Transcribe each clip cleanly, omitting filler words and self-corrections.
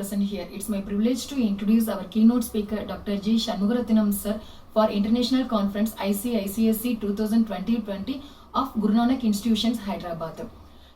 present here. It's my privilege to introduce our keynote speaker, Dr. G. Shanmugaratnam sir, for International Conference ICICSC 2020 of Guru Nanak Institutions, Hyderabad.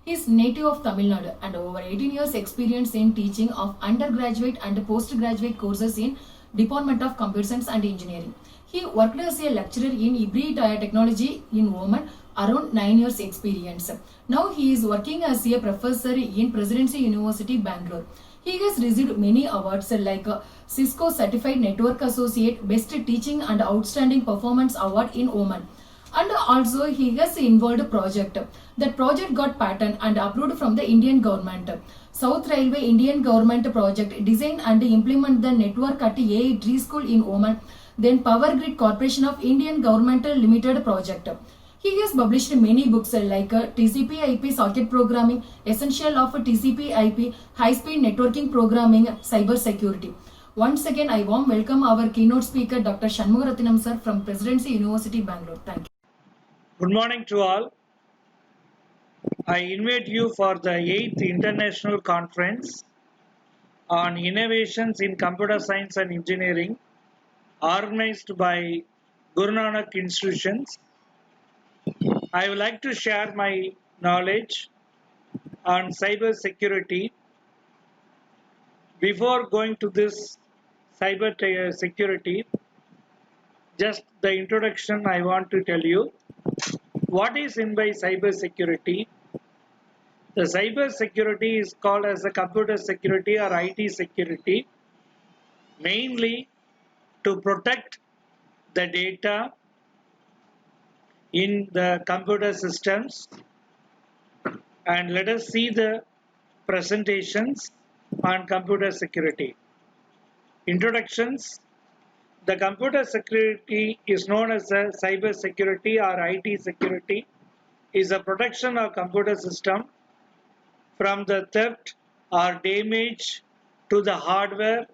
He is native of Tamil Nadu and over 18 years experience in teaching of undergraduate and postgraduate courses in Department of Computer Science and Engineering. He worked as a lecturer in hybrid technology in Oman, around 9 years experience. Now he is working as a professor in Presidency University, Bangalore. He has received many awards like Cisco Certified Network Associate, Best Teaching and Outstanding Performance Award in Oman. And also he has involved project. That project got patent and approved from the Indian government. South Railway Indian government project design and implement the network at AI Tree School in Oman. Then Power Grid Corporation of Indian Government Limited project. He has published many books like TCP/IP socket programming, essential of TCP/IP, high-speed networking programming, cyber security. Once again, I warm welcome our keynote speaker, Dr. Shanmugaratnam sir from Presidency University, Bangalore. Thank you. Good morning to all. I invite you for the 8th International Conference on Innovations in Computer Science and Engineering, organized by Guru Nanak Institutions. I would like to share my knowledge on cyber security. Before going to this cyber security, just the introduction I want to tell you. What is in by cyber security? The cyber security is called as a computer security or IT security, mainly to protect the data in the computer systems. And let us see the presentations on computer security. Introductions. The computer security is known as a cyber security or IT security, is a protection of computer system from the theft or damage to the hardware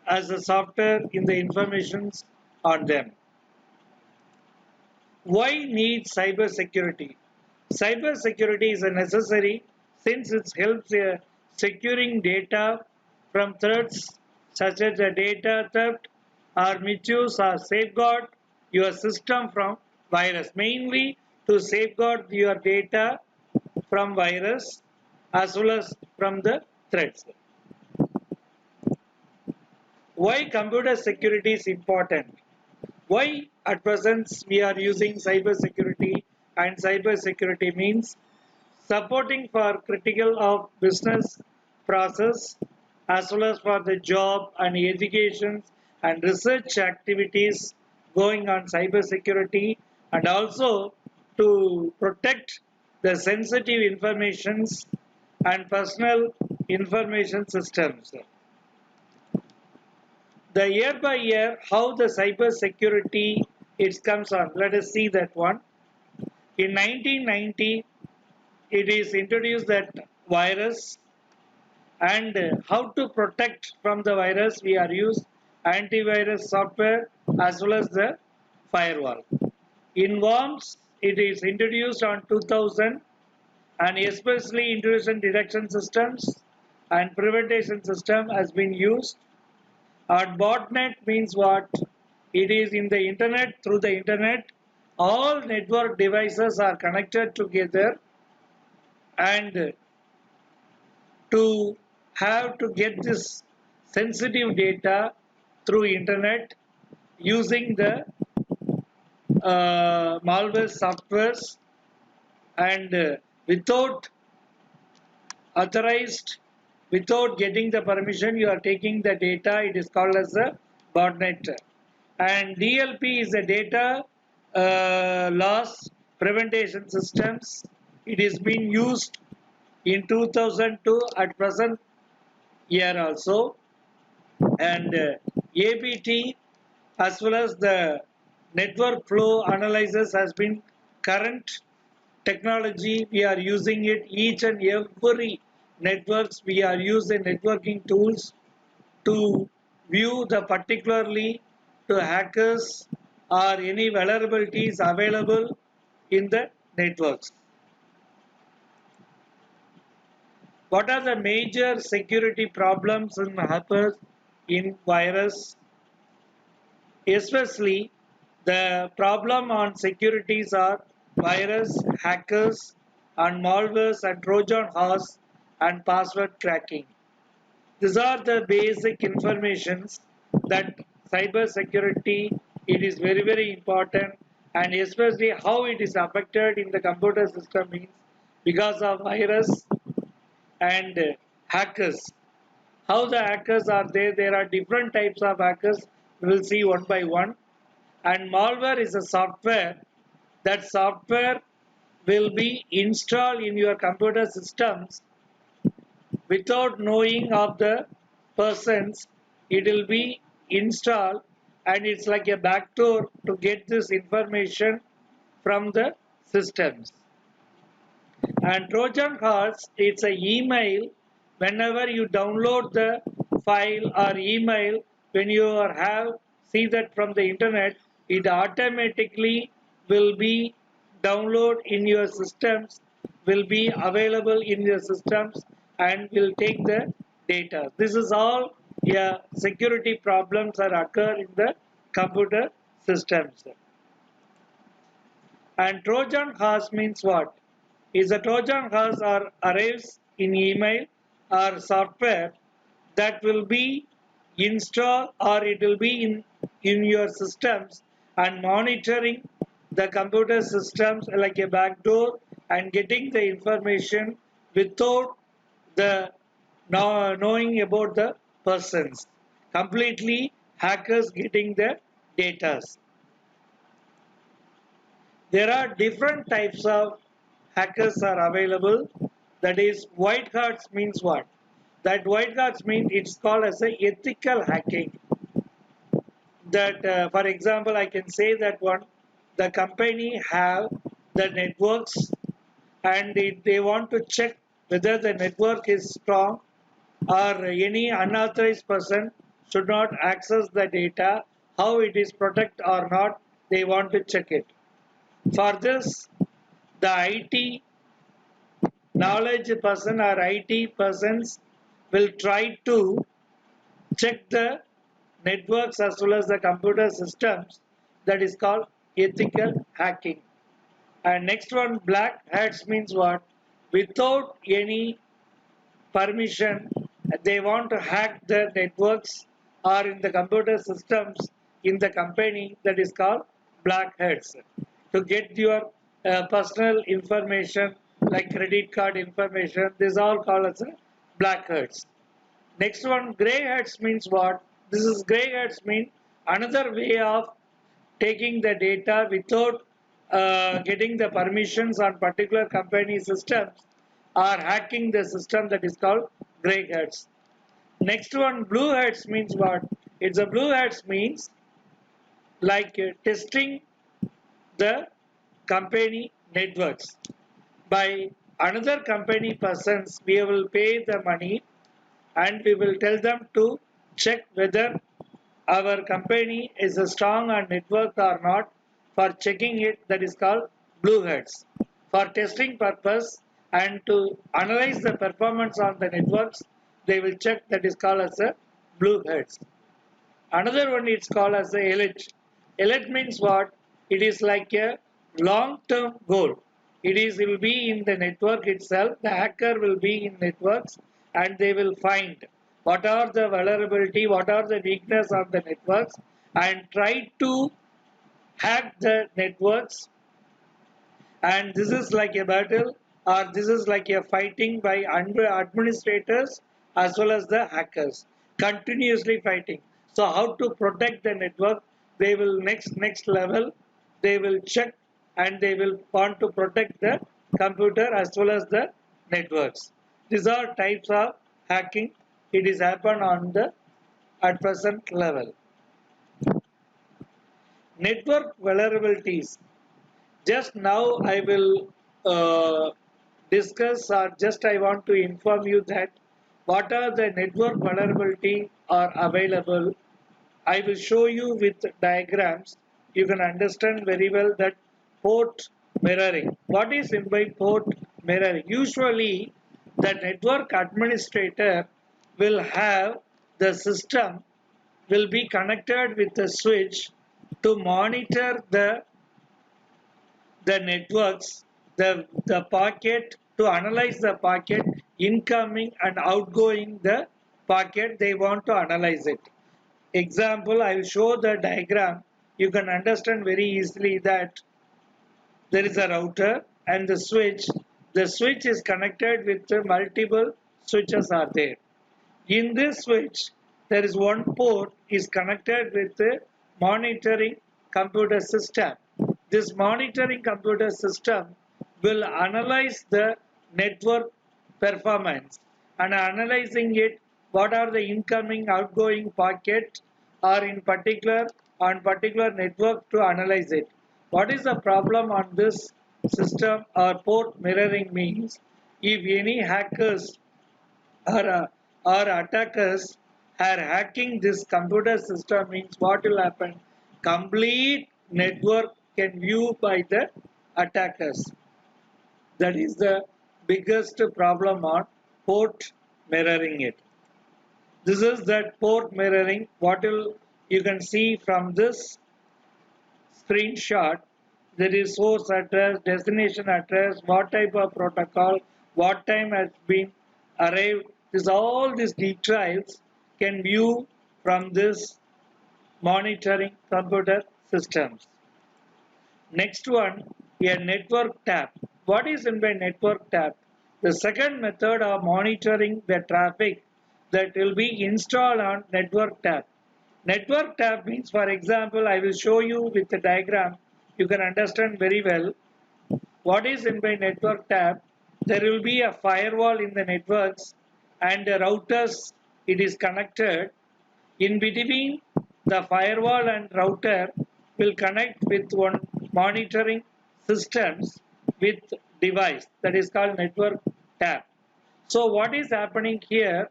as the software in the informations on them. Why need cyber security? Cyber security is a necessary since it helps securing data from threats such as the data theft or misuse or safeguard your system from virus, mainly to safeguard your data from virus as well as from the threats. Why computer security is important? Why at present we are using cyber security, and cyber security means supporting for critical of business process as well as for the job and education and research activities going on cyber security, and also to protect the sensitive informations and personal information systems. The year by year how the cyber security it comes on. Let us see that one. In 1990 it is introduced that virus, and how to protect from the virus we are used antivirus software as well as the firewall. In worms it is introduced on 2000, and especially intrusion detection systems and prevention system has been used. And botnet means what? It is in the internet, through the internet all network devices are connected together, and to have to get this sensitive data through internet using the malware softwares, and without authorized, without getting the permission you are taking the data, it is called as a botnet. And DLP is a data loss prevention systems. It is being used in 2002 at present year also, and ABT as well as the network flow analysis has been current technology. We are using it each and every networks. We are using networking tools to view the particularly to hackers or any vulnerabilities available in the networks. What are the major security problems in hackers in virus? Especially the problem on securities are virus, hackers, and malwares and Trojan horse and password cracking. These are the basic informations that cyber security it is very important, and especially how it is affected in the computer system means because of virus and hackers. How the hackers are there? There are different types of hackers. We will see one by one. And malware is a software. That software will be installed in your computer systems without knowing of the persons. It will be installed, and it's like a backdoor to get this information from the systems. And Trojan horse, it's a email. Whenever you download the file or email, when you have see that from the internet, it automatically will be download in your systems, will be available in your systems, and will take the data. This is all security problems that occur in the computer systems. And Trojan horse means what? Is a Trojan horse or arrives in email or software that will be installed or it will be in your systems and monitoring the computer systems like a backdoor and getting the information without the knowing about the persons. Completely hackers getting the data. There are different types of hackers are available. That is, white hats means what? That white hats means it's called as a ethical hacking. That, for example, I can say that one, the company have the networks, and they want to check whether the network is strong or any unauthorized person should not access the data, how it is protected or not, they want to check it. For this, the IT knowledge person or IT persons will try to check the networks as well as the computer systems. That is called ethical hacking. And next one, black hats means what? Without any permission, they want to hack the networks or in the computer systems in the company. That is called black hats. To get your personal information like credit card information, this is all called as black hats. Next one, gray hats means what? This is gray hats mean another way of taking the data without getting the permissions on particular company systems or hacking the system, that is called gray hats. Next one, blue hats means what? It's a blue hats means like testing the company networks by another company persons. We will pay the money and we will tell them to check whether our company is a strong on network or not. For checking it, that is called blue hats. For testing purpose and to analyze the performance on the networks, they will check, that is called as a blue hats. Another one is called as the elite. Elite means what? It is like a long-term goal. It will be in the network itself. The hacker will be in networks and they will find what are the vulnerability, what are the weakness of the networks, and try to hack the networks. And this is like a battle, or this is like a fighting by administrators as well as the hackers, continuously fighting. So how to protect the network? They will next level, they will check and they will want to protect the computer as well as the networks. These are types of hacking. It is happen on the at present level. Network vulnerabilities. Just now I will discuss, or just I want to inform you that what are the network vulnerability are available. I will show you with diagrams. You can understand very well that port mirroring. What is meant by port mirroring? Usually the network administrator will have the system will be connected with the switch to monitor the networks, the packet, to analyze the packet incoming and outgoing the packet they want to analyze it. Example, I will show the diagram. You can understand very easily that there is a router and the switch. The switch is connected with multiple switches are there. In this switch, there is one port is connected with the monitoring computer system. This monitoring computer system will analyze the network performance, and analyzing it, what are the incoming outgoing packet are in particular on particular network to analyze it. What is the problem on this system or port mirroring means, if any hackers or, or attackers are hacking this computer system, means what will happen? Complete network can view by the attackers. That is the biggest problem on port mirroring it. This is that port mirroring. What will you can see from this screenshot? There is source address, destination address, what type of protocol, what time has been arrived. This all these details can view from this monitoring computer systems. Next one, a network tab. What is meant by network tab? The second method of monitoring the traffic that will be installed on network tab. Network tab means, for example, I will show you with the diagram. You can understand very well. What is meant by network tab? There will be a firewall in the networks and the routers it is connected. In between the firewall and router will connect with one monitoring systems with device that is called network tab. So what is happening here,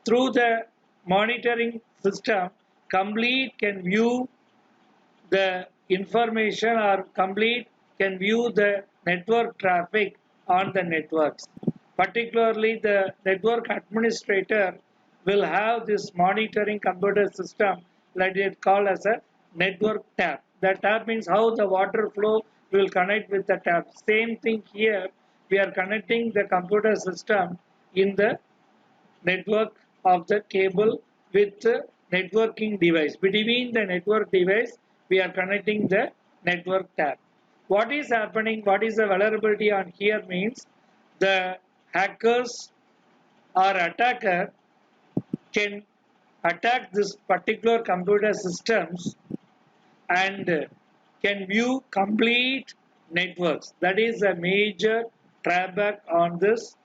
through the monitoring system, complete can view the information or complete can view the network traffic on the networks. Particularly the network administrator will have this monitoring computer system that is called as a network tab. The tab means how the water flow will connect with the tab. Same thing here, we are connecting the computer system in the network of the cable with the networking device. Between the network device, we are connecting the network tab. What is happening, what is the vulnerability on here means, the hackers or attacker can attack this particular computer systems and can view complete networks. That is a major drawback on this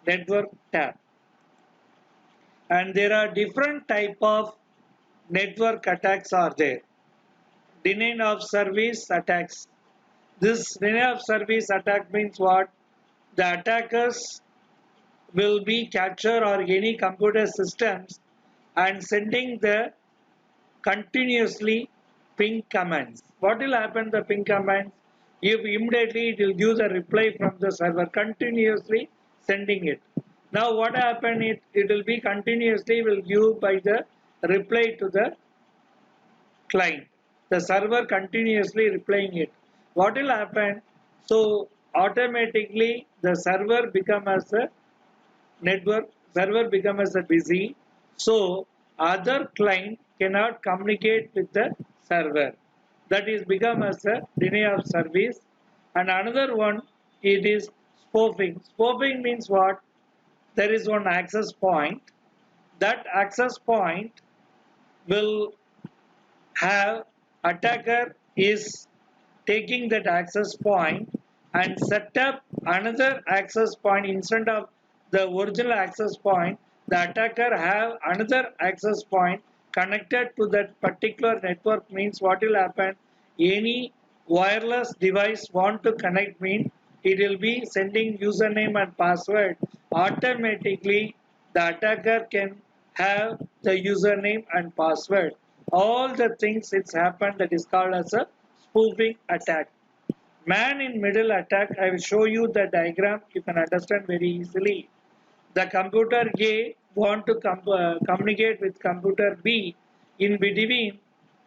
network tab. And there are different type of network attacks are there. Denial of service attacks. This denial of service attack means what? The attackers will be capture or any computer systems and sending the continuously ping commands. What will happen the ping commands? If immediately it will give the reply from the server, continuously sending it. Now what happened, it will be continuously will give by the reply to the client. The server continuously replying it. What will happen? So automatically the server become as a network, server become as a busy. So other client cannot communicate with the server. That is become as a denial of service. And another one, it is spoofing. Spoofing means what? There is one access point. That access point will have attacker is taking that access point and set up another access point instead of the original access point. The attacker have another access point connected to that particular network. Means what will happen, any wireless device want to connect means it will be sending username and password. Automatically the attacker can have the username and password. All the things it's happened, that is called as a spoofing attack. Man in middle attack, I will show you the diagram, you can understand very easily. The computer A want to communicate with computer B. In between,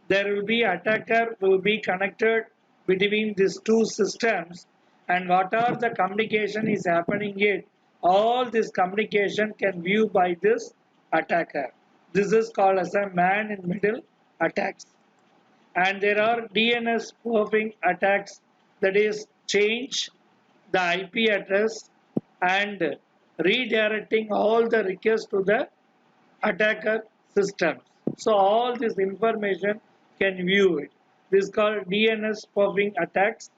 there will be attacker will be connected between these two systems, and what are the communication is happening in all this communication can view by this attacker. This is called as a man in middle attacks. And there are DNS spoofing attacks, that is change the IP address and redirecting all the requests to the attacker systems. So all this information can view it. This is called DNS spoofing attacks.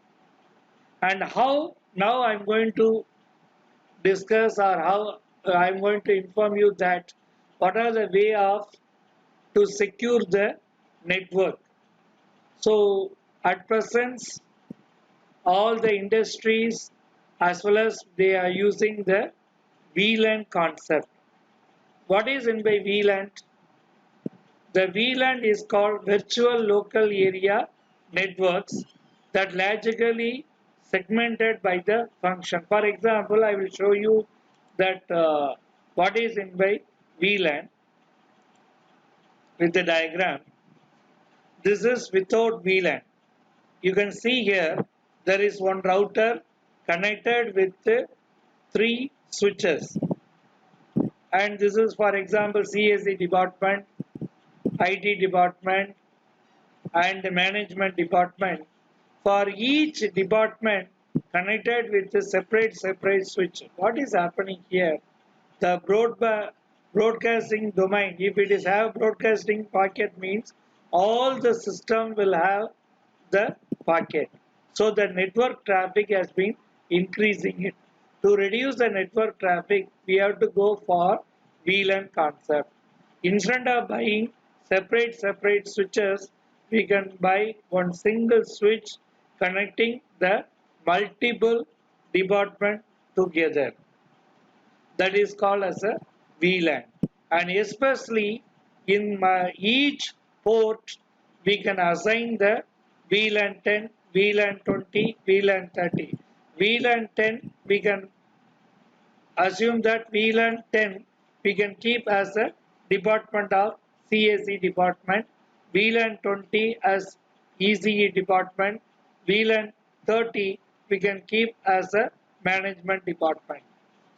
And how now I'm going to discuss, or how I'm going to inform you that what are the way of to secure the network. So at present, all the industries as well as they are using the VLAN concept. What is in by VLAN? The VLAN is called virtual local area networks that logically segmented by the function. For example, I will show you that what is in by VLAN with the diagram. This is without VLAN. You can see here there is one router connected with three switches, and this is for example CSE department, IT department and the management department. For each department connected with a separate switch. What is happening here? The broadcasting domain, if it is have broadcasting packet, means all the system will have the packet. So the network traffic has been increasing it. To reduce the network traffic, we have to go for VLAN concept. Instead of buying separate switches, we can buy one single switch connecting the multiple department together. That is called as a VLAN. And especially in each port, we can assign the VLAN 10, VLAN 20, VLAN 30. VLAN 10, we can assume that VLAN 10 we can keep as a department of CSE department, VLAN 20 as ECE department, VLAN 30 we can keep as a management department.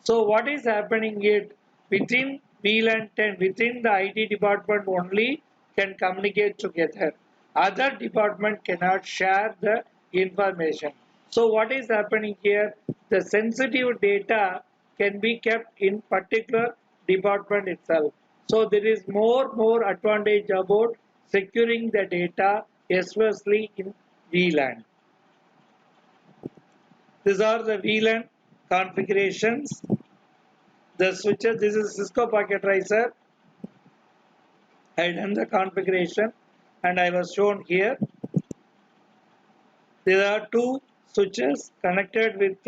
So what is happening is within VLAN 10, within the IT department only can communicate together. Other department cannot share the information. So what is happening here? The sensitive data can be kept in particular department itself. So there is more advantage about securing the data, especially in VLAN. These are the VLAN configurations. The switches, this is Cisco packet tracer. I done the configuration and I was shown here. There are two switches connected with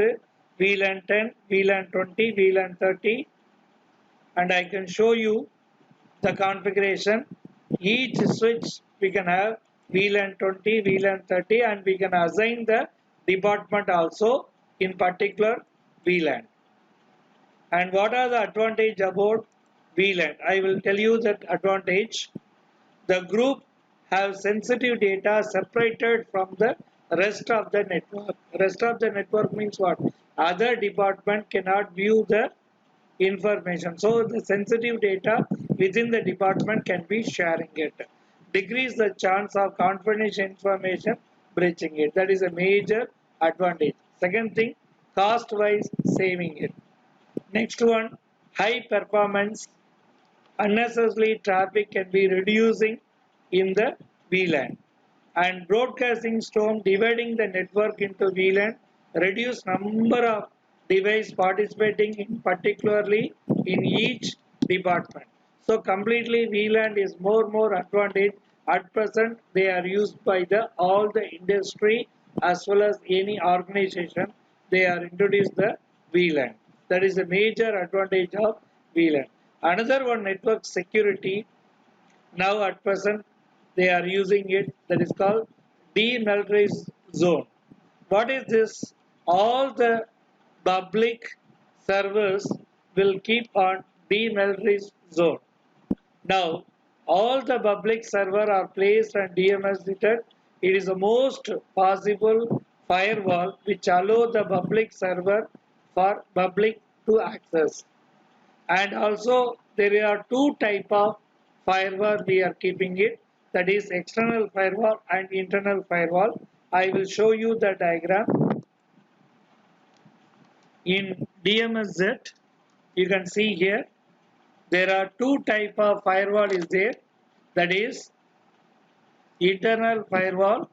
VLAN 10, VLAN 20, VLAN 30, and I can show you the configuration. Each switch we can have VLAN 20, VLAN 30, and we can assign the department also in particular VLAN. And what are the advantage about VLAN? I will tell you that advantage. The group have sensitive data separated from the rest of the network. Rest of the network means what? Other department cannot view the information. So the sensitive data within the department can be sharing it. Decrease the chance of confidential information breaching it. That is a major advantage. Second thing, cost wise saving it. Next one, high performance. Unnecessarily traffic can be reducing in the VLAN. And broadcasting storm, dividing the network into VLAN, reduce number of devices participating in particularly in each department. So completely VLAN is more advantage. At present they are used by all the industry as well as any organization. They are introduced the VLAN. That is a major advantage of VLAN. Another one, network security. Now at present they are using it, that is called demilitarized zone. What is this? All the public servers will keep on demilitarized zone. Now, all the public server are placed on DMS-rated. It is the most possible firewall which allow the public server for public to access. And also there are two type of firewall we are keeping it, that is external firewall and internal firewall. I will show you the diagram. In DMSZ, you can see here there are two type of firewall is there, that is internal firewall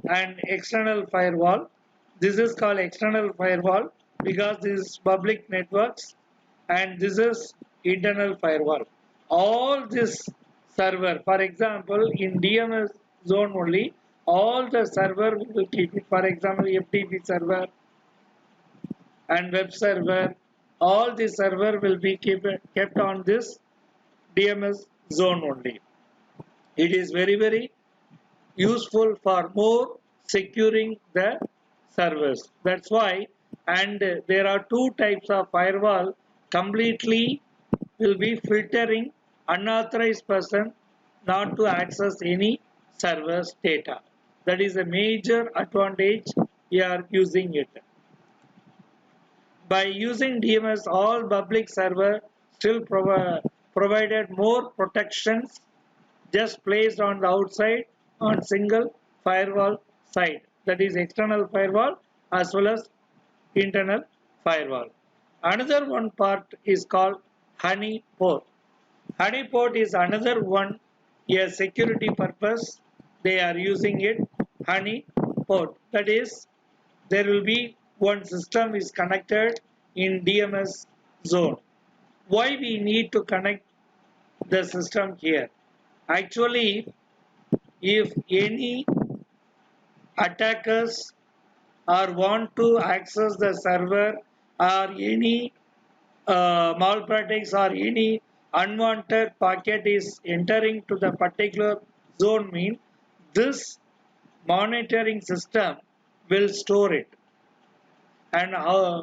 and external firewall. This is called external firewall because this is public networks, and this is internal firewall. All this server, for example, in DMS zone only, all the server will keep it. For example, FTP server and web server, all the server will be kept on this DMS zone only. It is very useful for more securing the servers. That's why, and there are two types of firewall. Completely will be filtering unauthorized person not to access any server's data. That is a major advantage we are using it. By using DMS, all public server still provided more protections just placed on the outside on single firewall side, that is external firewall as well as internal firewall. Another one part is called honeypot. Honeypot is another one, a security purpose they are using it. Honeypot, that is there will be one system is connected in DMS zone. Why we need to connect the system here? Actually, if any attackers or want to access the server, or any malpractice or any unwanted packet is entering to the particular zone, mean this monitoring system will store it, and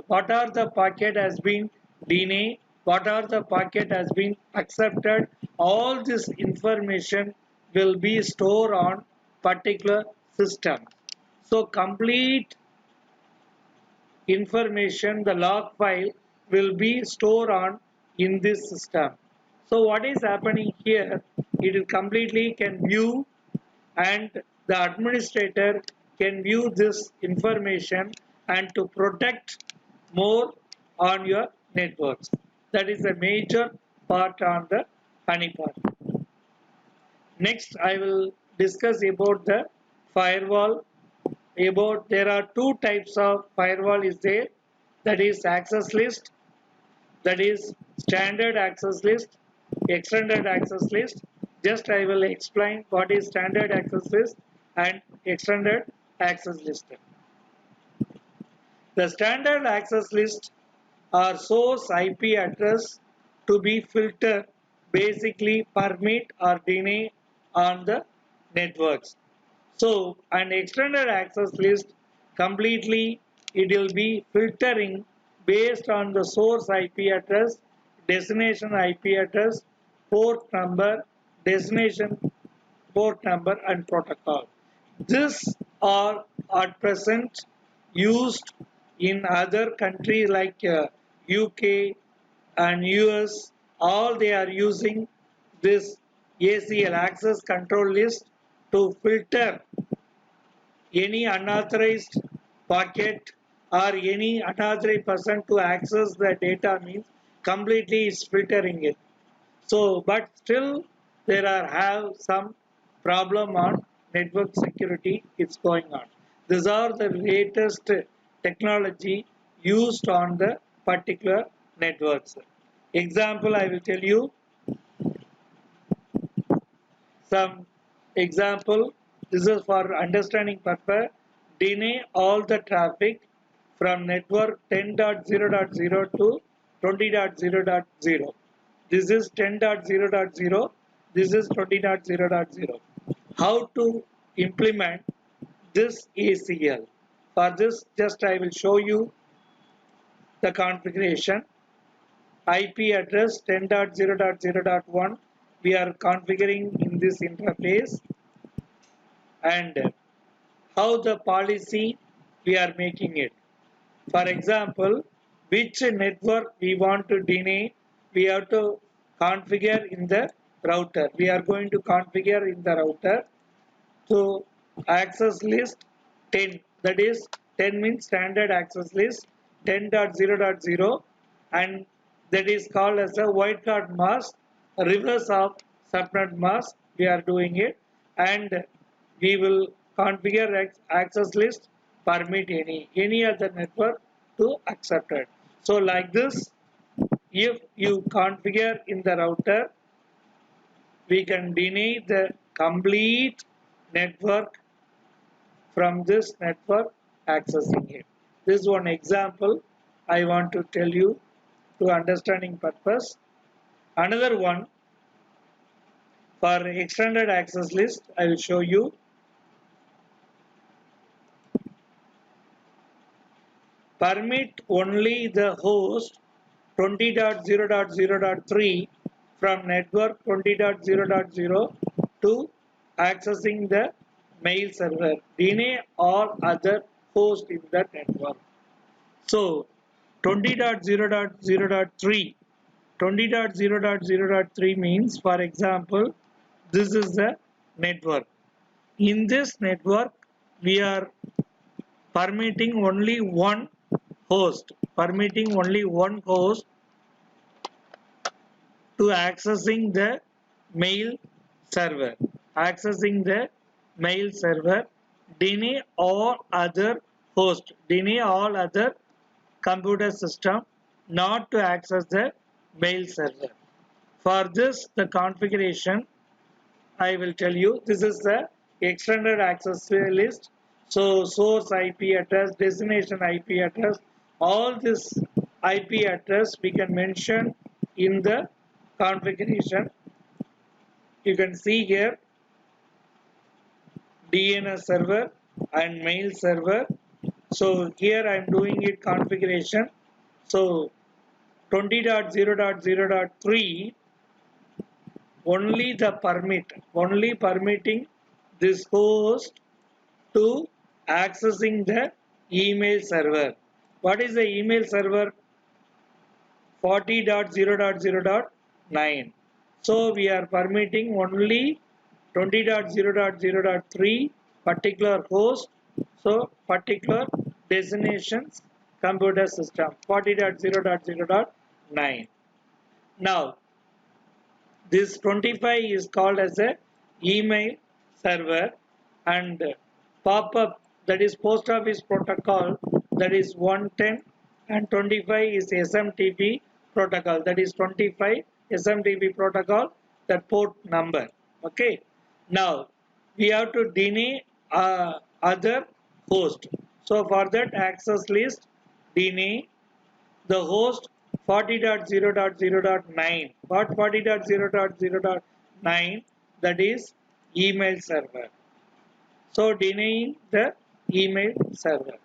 what are the packet has been denied, what are the packet has been accepted, all this information will be stored on particular system. So complete information, the log file will be stored on in this system. So what is happening here, it will completely can view, and the administrator can view this information and to protect more on your networks. That is a major part on the honeypot. Next, I will discuss about the firewall. About there are two types of firewall is there, that is access list, that is standard access list, extended access list. Just I will explain what is standard access list and extended access list. The standard access list are source IP address to be filtered, basically permit or deny on the networks. So an extended access list completely it will be filtering based on the source IP address, destination IP address, port number, destination port number and protocol. This are at present used in other countries like UK and US. All they are using this ACL access control list to filter any unauthorized packet or any unauthorized person to access the data, means completely is filtering it. So, but still there are have some problem on network security it's going on. These are the latest technology used on the particular networks. Example, I will tell you some example. This is for understanding purpose. Deny all the traffic from network 10.0.0 to 20.0.0. This is 10.0.0. This is 20.0.0. How to implement this ACL? For this, just I will show you the configuration. IP address 10.0.0.1 we are configuring in this interface, and how the policy we are making it. For example, which network we want to deny, we have to configure in the router. We are going to configure in the router. So access list 10, that is 10 means standard access list 10.0.0, and that is called as a wildcard mask, reverse of subnet mask. We are doing it, and we will configure access list permit any other network to accept it. So like this, if you configure in the router, we can deny the complete network from this network accessing it. This is one example I want to tell you to understanding purpose. Another one for extended access list, I will show you. Permit only the host 20.0.0.3 from network 20.0.0 to accessing the mail server. Deny all other hosts in the network. So 20.0.0.3 20.0.0.3 means, for example, this is the network. In this network, we are permitting only one host, to accessing the mail server. Deny all other hosts, deny all other computer system not to access the mail server. For this, the configuration I will tell you. This is the extended access list. So source IP address, destination IP address, all this IP address we can mention in the configuration. You can see here DNS server and mail server. So here I am doing it configuration. So 20.0.0.3 only permitting this host to accessing the email server. What is the email server? 40.0.0.9. So we are permitting only 20.0.0.3 particular host. So particular destinations computer system 40.0.0.9. Now this 25 is called as a email server, and pop-up, that is post office protocol, that is 110, and 25 is SMTP protocol, that is 25 SMTP protocol, that port number. Okay, now we have to deny other host. So for that access list, deny the host 40.0.0.9. What 40.0.0.9? That is email server. So denying the email server.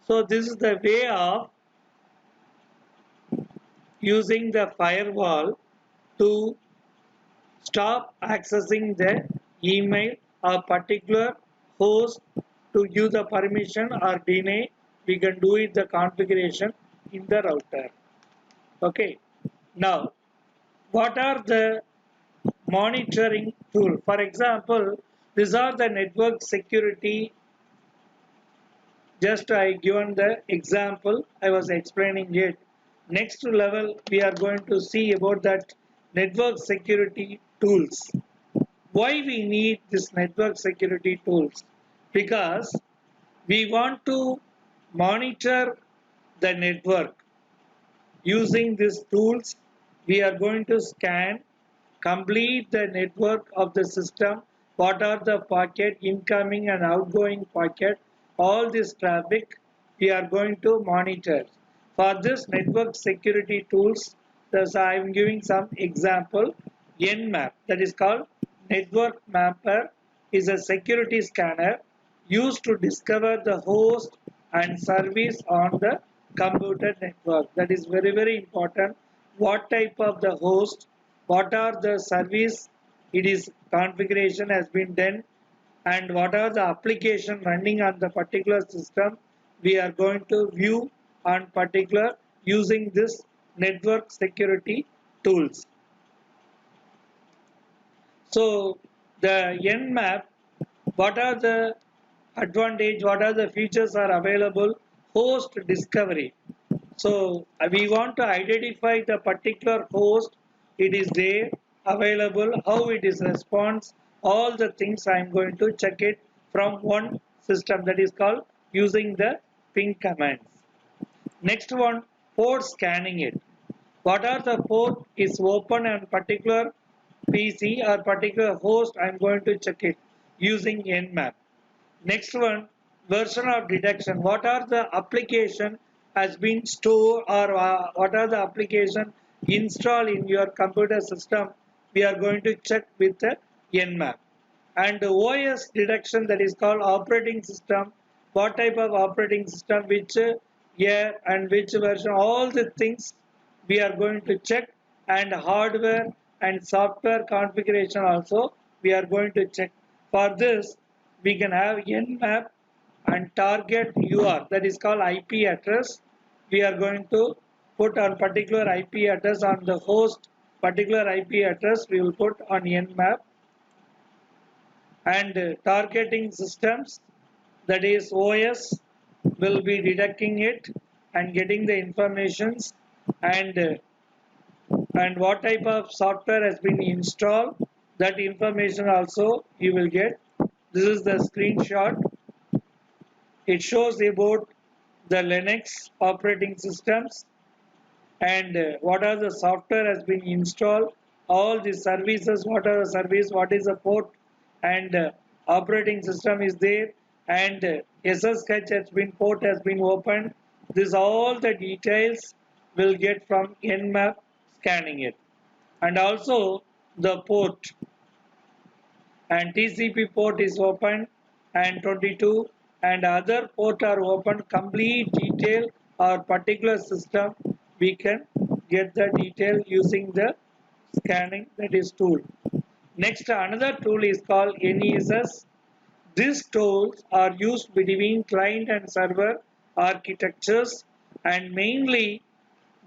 So this is the way of using the firewall to stop accessing the email or particular host to give the permission or deny. We can do it the configuration in the router. Okay. Now, what are the monitoring tool? For example, these are the network security. Just I given the example, I was explaining it. Next level, we are going to see about that network security tools. Why we need this network security tools? Because we want to monitor the network. Using these tools, we are going to scan, complete the network of the system, what are the packet, incoming and outgoing packet, all this traffic we are going to monitor. For this network security tools, thus I am giving some example. Nmap, that is called Network Mapper, is a security scanner used to discover the host and service on the computer network. That is very important. what type of the host, what are the service it is configuration has been done, and what are the application running on the particular system we are going to view on particular using this network security tools. So the Nmap, what are the advantage, what are the features are available, host discovery. So we want to identify the particular host, it is there, available, how it is response, all the things I am going to check it from one system, that is called using the ping commands. Next one, port scanning it. What are the port is open and particular PC or particular host, I am going to check it using Nmap. Next one, version of detection. What are the application has been stored, or what are the application installed in your computer system? We are going to check with the Nmap. And the OS detection, that is called operating system. What type of operating system, which year and which version, all the things we are going to check, and hardware and software configuration also we are going to check. For this, we can have Nmap and target UR, that is called IP address. We are going to put on particular IP address on the host, particular IP address we will put on Nmap. And targeting systems, that is OS, will be detecting it and getting the informations, and what type of software has been installed, that information also you will get. This is the screenshot. It shows about the Linux operating systems, and what are the software has been installed, all the services, what are the service, what is the port, and operating system is there, and SSH has been, port has been opened. This all the details will get from Nmap scanning it. And also the port, and TCP port is open, and 22, and other port are open, complete detail or particular system we can get the detail using the scanning, that is tool. Next, another tool is called NESS. These tools are used between client and server architectures, and mainly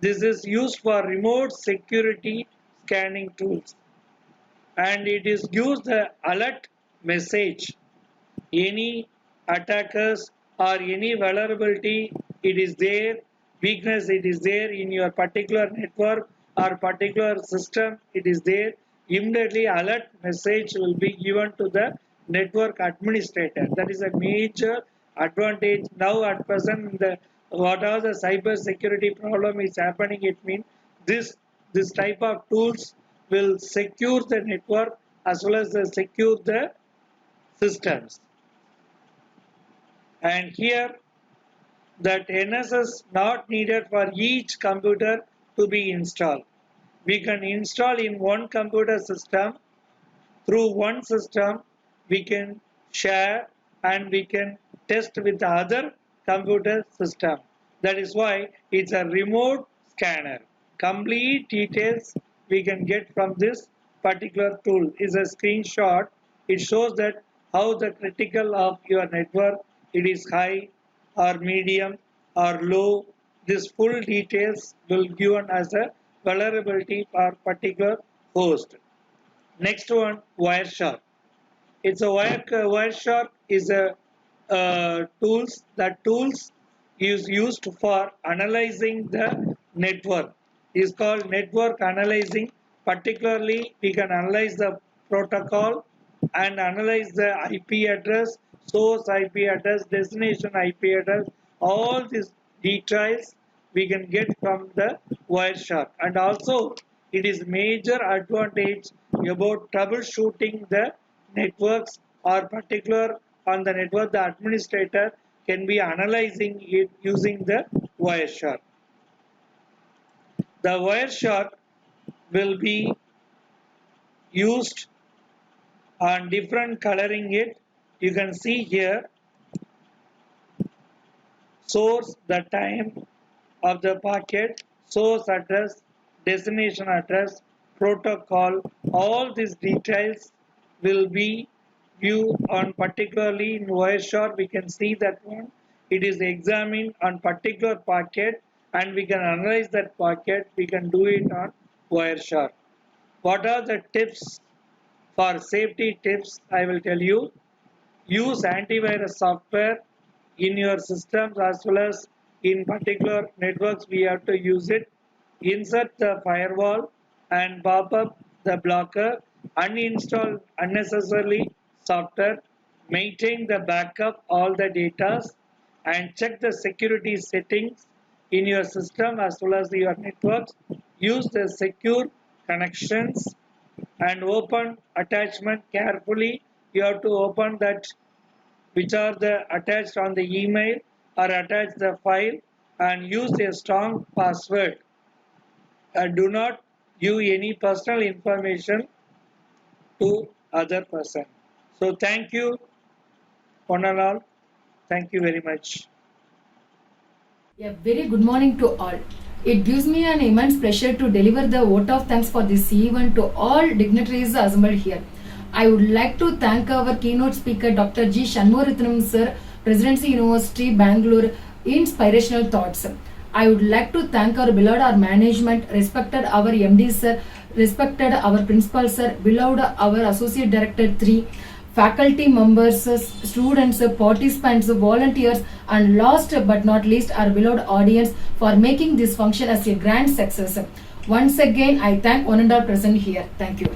this is used for remote security scanning tools, and it is used the alert message. Any attackers or any vulnerability, it is there, weakness it is there in your particular network or particular system, it is there, immediately alert message will be given to the network administrator. That is a major advantage now at present. What are the cyber security problem is happening, it means this type of tools will secure the network as well as secure the systems. And here, that NSS not needed for each computer to be installed. We can install in one computer system. Through one system we can share and we can test with the other computer system. That is why it's a remote scanner. Complete details we can get from this particular tool. Is a screenshot. It shows that how the critical of your network, it is high or medium or low. This full details will given as a vulnerability for particular host. Next one, Wireshark. It's a Wireshark is a tools. That tools is used for analyzing the network. Is called network analyzing. Particularly, we can analyze the protocol and analyze the IP address, source IP address, destination IP address. All these details we can get from the Wireshark, and also it is major advantage about troubleshooting the networks or particular on the network. The administrator can be analyzing it using the Wireshark. The Wireshark will be used on different coloring it. You can see here source, the time of the packet, source address, destination address, protocol, all these details will be viewed on particularly in Wireshark. We can see that one. It is examined on particular packet and we can analyze that packet. We can do it on Wireshark. What are the tips for safety tips? I will tell you. Use antivirus software in your systems as well as in particular networks we have to use it. Insert the firewall and pop up the blocker. Uninstall unnecessarily software. Maintain the backup all the data and check the security settings in your system as well as your networks. Use the secure connections and open attachment carefully. You have to open that which are the attached on the email or attach the file and use a strong password. Do not give any personal information to other person. So thank you one and all. Thank you very much. A very good morning to all. It gives me an immense pleasure to deliver the vote of thanks for this event to all dignitaries assembled here. I would like to thank our keynote speaker Dr. G. Shanmugaratnam sir, Presidency University, Bangalore, inspirational thoughts. I would like to thank our beloved our management, respected our MD sir, respected our principal sir, beloved our Associate Director 3, faculty members, students, participants, volunteers, and last but not least our beloved audience for making this function as a grand success. Once again, I thank one and all present here. Thank you.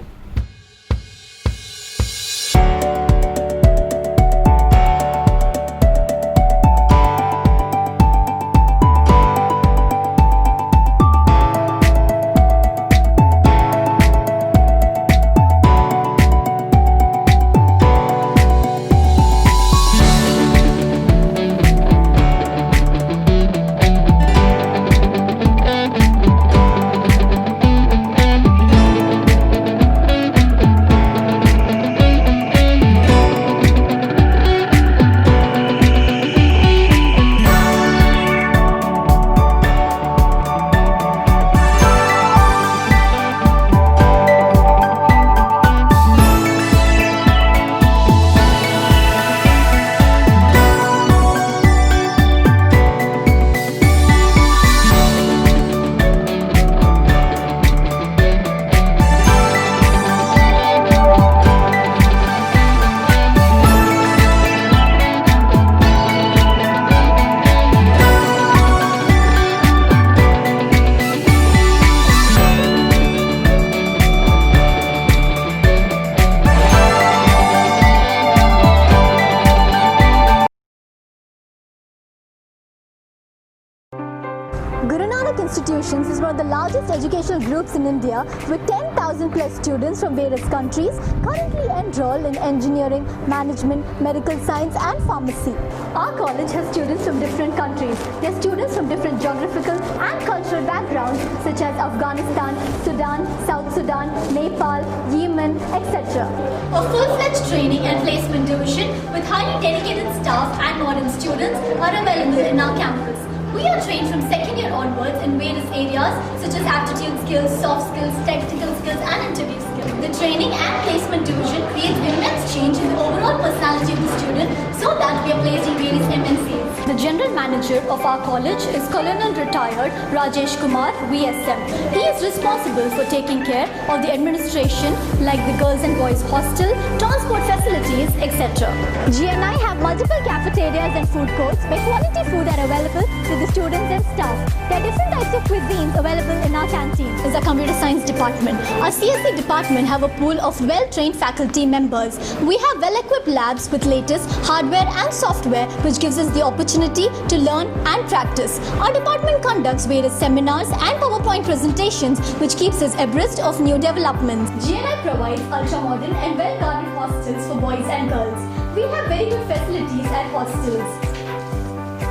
Guru Nanak Institutions is one of the largest educational groups in India with 10,000 plus students from various countries currently enrolled in engineering, management, medical science and pharmacy. Our college has students from different countries. They are students from different geographical and cultural backgrounds such as Afghanistan, Sudan, South Sudan, Nepal, Yemen, etc. A full-fledged training and placement division with highly dedicated staff and modern students are available in our campus. We are trained from second year onwards in various areas such as aptitude skills, soft skills, technical skills and interview skills. The training and placement division creates immense change in the overall personality of the student so that we are placed in various MNCs. The general manager of our college is Colonel Retired Rajesh Kumar, VSM. He is responsible for taking care of the administration like the girls and boys hostel, transport facilities, etc. GNI have multiple cafeterias and food courts where quality food are available to the students and staff. There are different types of cuisines available in our canteen. Is our computer science department. Our CSC department have a pool of well-trained faculty members. We have well-equipped labs with latest hardware and software which gives us the opportunity to learn and practice. Our department conducts various seminars and PowerPoint presentations which keeps us abreast of new developments. GNI provides ultra-modern and well-guarded hostels for boys and girls. We have very good facilities at hostels.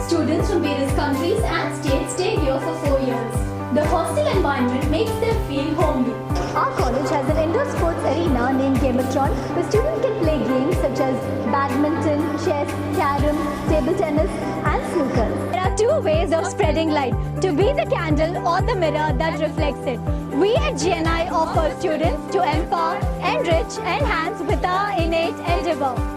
Students from various countries and states stay here for 4 years. The hostel environment makes them feel homely. Our college has an indoor sports arena named Gameatron where students can play games such as badminton, chess, carom, table tennis and snooker. There are two ways of spreading light, to be the candle or the mirror that reflects it. We at GNI offer students to empower, enrich, enhance with our innate endeavor.